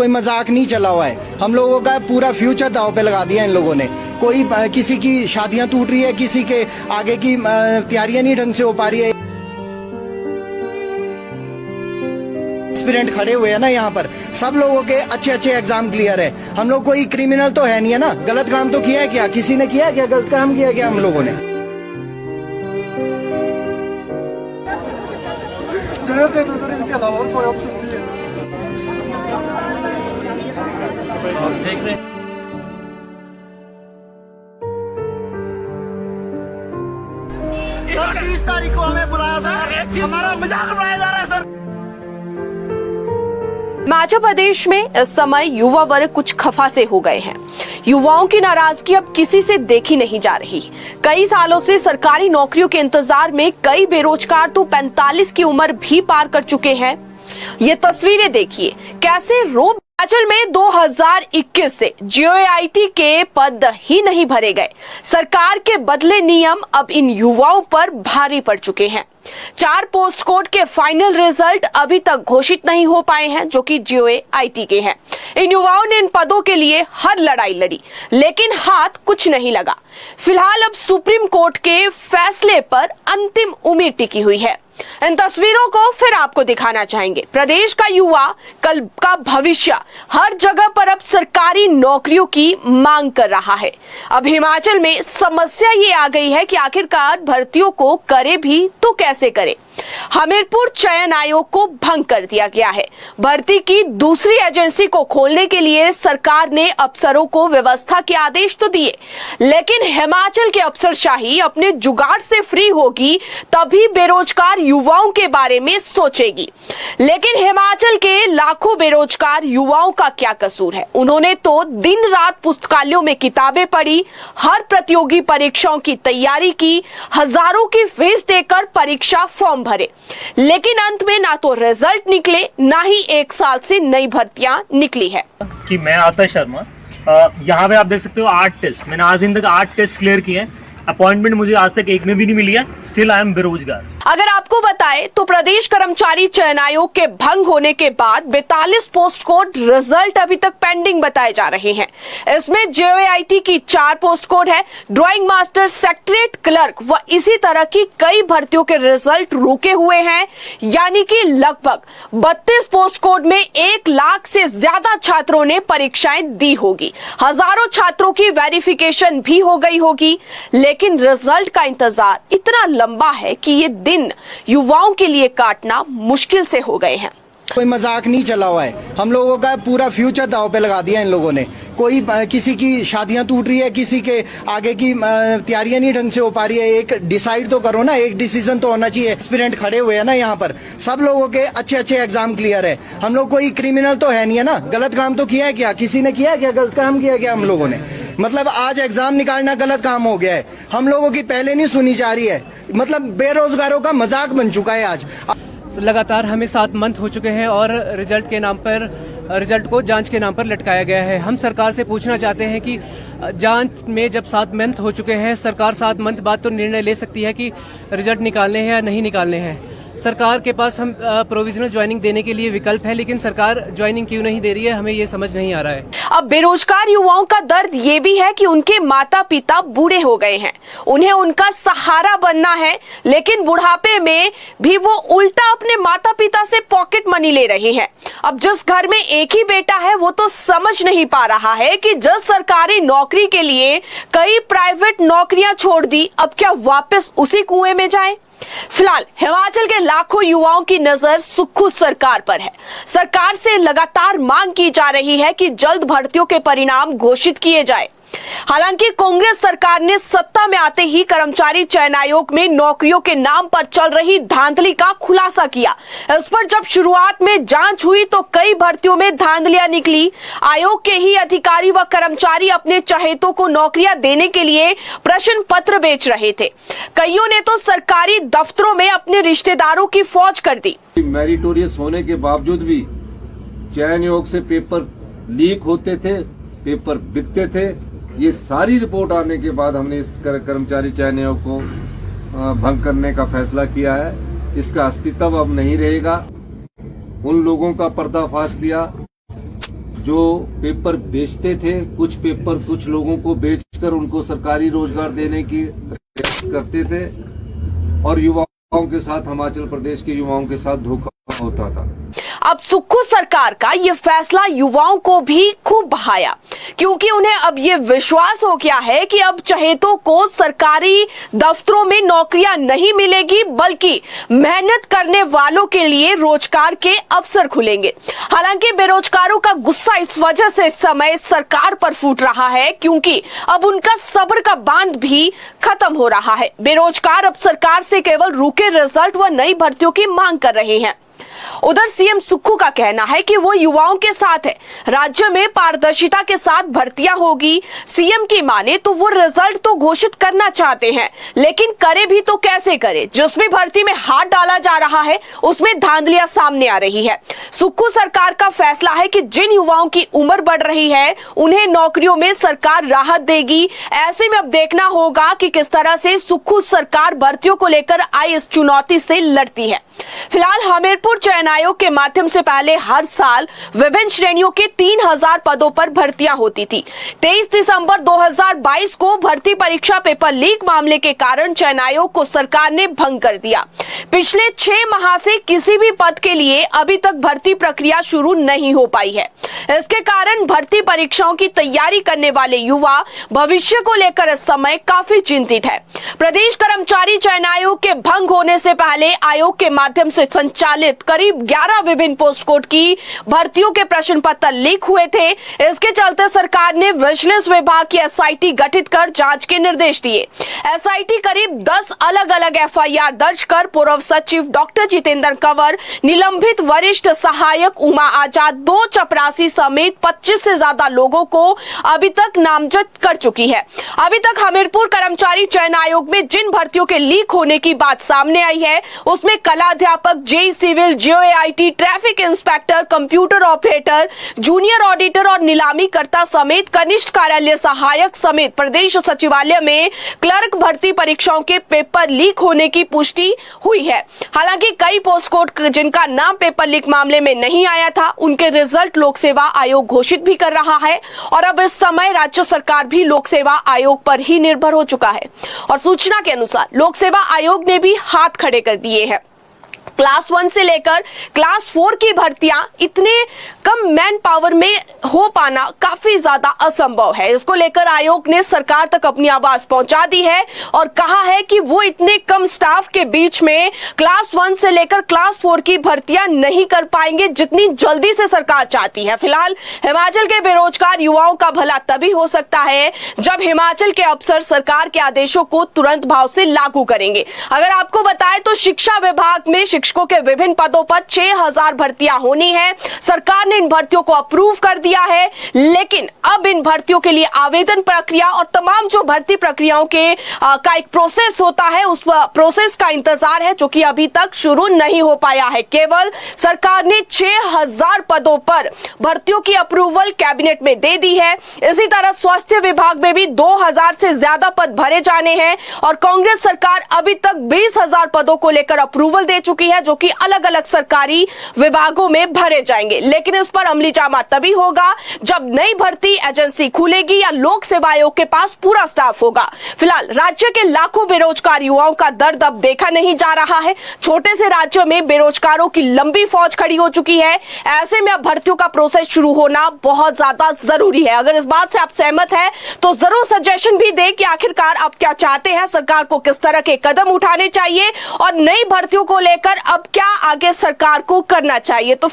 कोई मजाक नहीं चला हुआ है। हम लोगों का पूरा फ्यूचर दांव पे लगा दिया इन लोगों ने। कोई किसी की शादियां टूट रही है, किसी के आगे की तैयारियां नहीं ढंग से हो पा रही है। एस्पिरेंट खड़े हुए हैं ना यहाँ पर, सब लोगों के अच्छे अच्छे एग्जाम क्लियर है। हम लोग कोई क्रिमिनल तो है नहीं है ना। गलत काम तो किया है क्या? किसी ने किया है क्या? गलत काम किया क्या हम लोगों ने? इसके अलावा और कोई ऑप्शन नहीं है। देख रहे 30 तारीख को हमें बुलाया सर, हमारा मजाक उड़ाया जा रहा है सर। हिमाचल प्रदेश में इस समय युवा वर्ग कुछ खफा से हो गए हैं। युवाओं की नाराजगी अब किसी से देखी नहीं जा रही। कई सालों से सरकारी नौकरियों के इंतजार में कई बेरोजगार तो 45 की उम्र भी पार कर चुके हैं। ये तस्वीरें देखिए कैसे रोब हिमाचल में 2021 से जीओआईटी के पद ही नहीं भरे गए। सरकार के बदले नियम अब इन युवाओं पर भारी पड़ चुके हैं। 4 पोस्ट कोड के फाइनल रिजल्ट अभी तक घोषित नहीं हो पाए हैं, जो कि जीओआईटी के हैं। इन युवाओं ने इन पदों के लिए हर लड़ाई लड़ी, लेकिन हाथ कुछ नहीं लगा। फिलहाल अब सुप्रीम कोर्ट के फैसले पर अंतिम उम्मीद टिकी हुई है। इन तस्वीरों को फिर आपको दिखाना चाहेंगे। प्रदेश का युवा कल का भविष्य हर जगह पर अब सरकारी नौकरियों की मांग कर रहा है। अब हिमाचल में समस्या ये आ गई है कि आखिरकार भर्तियों को करे भी तो कैसे करे। हमीरपुर चयन आयोग को भंग कर दिया गया है। भर्ती की दूसरी एजेंसी को खोलने के लिए सरकार ने अफसरों को व्यवस्था के आदेश तो दिए, लेकिन हिमाचल के अफसरशाही अपने जुगाड़ से फ्री होगी तभी बेरोजगार युवाओं के बारे में सोचेगी। लेकिन हिमाचल के लाखों बेरोजगार युवाओं का क्या कसूर है? उन्होंने तो दिन रात पुस्तकालयों में किताबें पढ़ी, हर प्रतियोगी परीक्षाओं की तैयारी की, हजारों की फीस देकर परीक्षा फॉर्म भरे, लेकिन अंत में ना तो रिजल्ट निकले, ना ही 1 साल से नई भर्तियां निकली है। कि मैं आतिश शर्मा, यहाँ पे आप देख सकते हो 8 टेस्ट मैंने आज दिन तक 8 टेस्ट क्लियर किए हैं। अपॉइंटमेंट मुझे आज तक एक में भी नहीं मिली है। स्टिल आई एम बेरोजगार। अगर आपको बताएं तो प्रदेश कर्मचारी चयन आयोग के भंग होने के बाद 42 पोस्ट कोड रिजल्ट अभी तक पेंडिंग बताए जा रहे हैं। इसमें जीओआईटी की 4 पोस्ट कोड है, ड्राइंग मास्टर, सेक्रेटरीट क्लर्क व इसी तरह की कई भर्तियों के रिजल्ट रुके हुए हैं। यानी कि लगभग 32 पोस्ट कोड में 1 लाख से ज्यादा छात्रों ने परीक्षाएं दी होगी। हजारों छात्रों की वेरिफिकेशन भी हो गई होगी, लेकिन रिजल्ट का इंतजार इतना लंबा है कि ये दिन युवाओं के लिए काटना मुश्किल से हो गए हैं। कोई मजाक नहीं चला हुआ है। हम लोगों का पूरा फ्यूचर दांव पे लगा दिया इन लोगों ने। कोई किसी की शादियां टूट रही है, किसी के आगे की तैयारियां नहीं ढंग से हो पा रही है। एक डिसाइड तो करो ना, एक डिसीजन तो होना चाहिए। एस्पिरेंट खड़े हुए हैं ना यहाँ पर, सब लोगों के अच्छे अच्छे एग्जाम क्लियर है। हम लोग कोई क्रिमिनल तो है नहीं है ना। गलत काम तो किया है क्या? किसी ने किया है क्या? गलत काम किया क्या हम लोगों ने? मतलब आज एग्जाम निकालना गलत काम हो गया है। हम लोगों की पहले नहीं सुनी जा रही है। मतलब बेरोजगारों का मजाक बन चुका है आज। लगातार हमें 7 मंथ हो चुके हैं और रिजल्ट के नाम पर, रिजल्ट को जांच के नाम पर लटकाया गया है। हम सरकार से पूछना चाहते हैं कि जांच में जब 7 मंथ हो चुके हैं, सरकार 7 मंथ बाद तो निर्णय ले सकती है कि रिजल्ट निकालने हैं या नहीं निकालने हैं। सरकार के पास हम प्रोविजनल ज्वाइनिंग देने के लिए विकल्प है, लेकिन सरकार ज्वाइनिंग क्यों नहीं दे रही है, हमें ये समझ नहीं आ रहा है। अब बेरोजगार युवाओं का दर्द ये भी है कि उनके माता पिता बूढ़े हो गए हैं, उन्हें उनका सहारा बनना है, लेकिन बुढ़ापे में भी वो उल्टा अपने माता पिता से पॉकेट मनी ले रहे हैं। अब जिस घर में एक ही बेटा है वो तो समझ नहीं पा रहा है कि जिस सरकारी नौकरी के लिए कई प्राइवेट नौकरियां छोड़ दी, अब क्या वापस उसी कुएं में जाए। फिलहाल हिमाचल के लाखों युवाओं की नजर सुक्खू सरकार पर है। सरकार से लगातार मांग की जा रही है कि जल्द भर्तियों के परिणाम घोषित किए जाए। हालांकि कांग्रेस सरकार ने सत्ता में आते ही कर्मचारी चयन आयोग में नौकरियों के नाम पर चल रही धांधली का खुलासा किया। इस पर जब शुरुआत में जांच हुई तो कई भर्तियों में धांधलियां निकली। आयोग के ही अधिकारी व कर्मचारी अपने चहेतों को नौकरियां देने के लिए प्रश्न पत्र बेच रहे थे। कईयों ने तो सरकारी दफ्तरों में अपने रिश्तेदारों की फौज कर दी। मेरिटोरियस होने के बावजूद भी चयन आयोग से पेपर लीक होते थे, पेपर बिकते थे। ये सारी रिपोर्ट आने के बाद हमने इस कर्मचारी चयन आयोग को भंग करने का फैसला किया है। इसका अस्तित्व अब नहीं रहेगा। उन लोगों का पर्दाफाश किया जो पेपर बेचते थे, कुछ पेपर कुछ लोगों को बेचकर उनको सरकारी रोजगार देने की करते थे और युवाओं के साथ, हिमाचल प्रदेश के युवाओं के साथ धोखा होता था। अब सुक्खू सरकार का ये फैसला युवाओं को भी खूब बहाया, क्योंकि उन्हें अब ये विश्वास हो गया है कि अब चहेतों को सरकारी दफ्तरों में नौकरियां नहीं मिलेगी, बल्कि मेहनत करने वालों के लिए रोजगार के अवसर खुलेंगे। हालांकि बेरोजगारों का गुस्सा इस वजह से इस समय सरकार पर फूट रहा है, क्योंकि अब उनका सब्र का बांध भी खत्म हो रहा है। बेरोजगार अब सरकार से केवल रुके रिजल्ट व नई भर्तियों की मांग कर रहे हैं। उधर सीएम सुक्खू का कहना है कि वो युवाओं के साथ है, राज्य में पारदर्शिता के साथ भर्तियां होगी। सीएम की माने तो वो रिजल्ट तो घोषित करना चाहते हैं, लेकिन करे भी तो कैसे करे। जिस भी भर्ती में हाथ डाला जा रहा है उसमें धांधलियां सामने आ रही है। सुक्खू सरकार का फैसला है कि जिन युवाओं की उम्र बढ़ रही है उन्हें नौकरियों में सरकार राहत देगी। ऐसे में अब देखना होगा कि किस तरह से सुक्खू सरकार भर्तियों को लेकर आई इस चुनौती से लड़ती है। फिलहाल हमीरपुर चयन आयोग के माध्यम से पहले हर साल विभिन्न श्रेणियों के 3000 पदों पर भर्तियां होती थी। 23 दिसंबर 2022 को भर्ती परीक्षा पेपर लीक मामले के कारण चयन आयोग को सरकार ने भंग कर दिया। पिछले 6 माह से किसी भी पद के लिए अभी तक भर्ती प्रक्रिया शुरू नहीं हो पाई है। इसके कारण भर्ती परीक्षाओं की तैयारी करने वाले युवा भविष्य को लेकर इस समय काफी चिंतित है। प्रदेश कर्मचारी चयन आयोग के भंग होने से पहले आयोग के माध्यम से संचालित करीब 11 विभिन्न पोस्ट कोड की भर्तियों के प्रश्न पत्र लीक हुए थे। इसके चलते सरकार ने विजिलेंस विभाग की एसआईटी गठित कर जांच के निर्देश दिए। एसआईटी करीब 10 अलग अलग एफआईआर दर्ज कर पूर्व सचिव डॉक्टर जितेंद्र कंवर, निलंबित वरिष्ठ सहायक उमा आजाद, 2 चपरासी समेत 25 से ज्यादा लोगों को अभी तक नामजद कर चुकी है। अभी तक हमीरपुर कर्मचारी चयन आयोग में जिन भर्तियों के लीक होने की बात सामने आई है उसमें कलाध्यापक, जेई सिविल, जेओआईटी, traffic inspector, computer operator, junior auditor और नीलामी कर्ता समेत कनिष्ठ कार्यालय सहायक समेत प्रदेश सचिवालय में क्लर्क भर्ती परीक्षाओं के पेपर लीक होने की पुष्टि हुई है। हालांकि कई पोस्ट कोड जिनका नाम पेपर लीक मामले में नहीं आया था उनके रिजल्ट लोक सेवा आयोग घोषित भी कर रहा है और अब इस समय राज्य सरकार भी लोक सेवा आयोग पर ही निर्भर हो चुका है और सूचना के अनुसार लोक सेवा आयोग ने भी हाथ खड़े कर दिए हैं। क्लास 1 से लेकर क्लास 4 की भर्तियां इतने कम मैन पावर में हो पाना काफी ज्यादा असंभव है। इसको लेकर आयोग ने सरकार तक अपनी आवाज पहुंचा दी है और कहा है कि वो इतने कम स्टाफ के बीच में क्लास 1 से लेकर क्लास 4 की भर्तियां नहीं कर पाएंगे जितनी जल्दी से सरकार चाहती है। फिलहाल हिमाचल के बेरोजगार युवाओं का भला तभी हो सकता है जब हिमाचल के अफसर सरकार के आदेशों को तुरंत भाव से लागू करेंगे। अगर आपको बताएं तो शिक्षा विभाग में शिक्षकों के विभिन्न पदों पर 6000 भर्तियां होनी है। सरकार ने इन भर्तियों को अप्रूव कर दिया है, लेकिन अब इन भर्तियों के लिए आवेदन प्रक्रिया और तमाम जो भर्ती प्रक्रियाओं के का एक प्रोसेस होता है उस प्रोसेस का इंतजार है जो कि अभी तक शुरू नहीं हो पाया है। केवल सरकार ने 6000 पदों पर भर्तियों की अप्रूवल कैबिनेट में दे दी है। इसी तरह स्वास्थ्य विभाग में भी 2000 से ज्यादा पद भरे जाने हैं और कांग्रेस सरकार अभी तक 20000 पदों को लेकर अप्रूवल दे चुकी है जो कि अलग अलग सरकारी विभागों में भरे जाएंगे। लेकिन इस पर अमली जामा तभी होगा जब नई भर्ती एजेंसी खुलेगी या लोक सेवा आयोग के पास पूरा स्टाफ होगा। फिलहाल राज्य के लाखों बेरोजगार युवाओं का दर्द अब देखा नहीं जा रहा है। छोटे से राज्य में बेरोजगारों की लंबी फौज खड़ी हो चुकी है। ऐसे में अब भर्तियों का प्रोसेस शुरू होना बहुत ज्यादा जरूरी है। अगर इस बात से आप सहमत हैं तो जरूर सजेशन भी दें कि आखिरकार आप क्या चाहते हैं, सरकार को किस तरह के कदम उठाने चाहिए और नई भर्तियों को लेकर अब क्या आगे सरकार को करना चाहिए। तो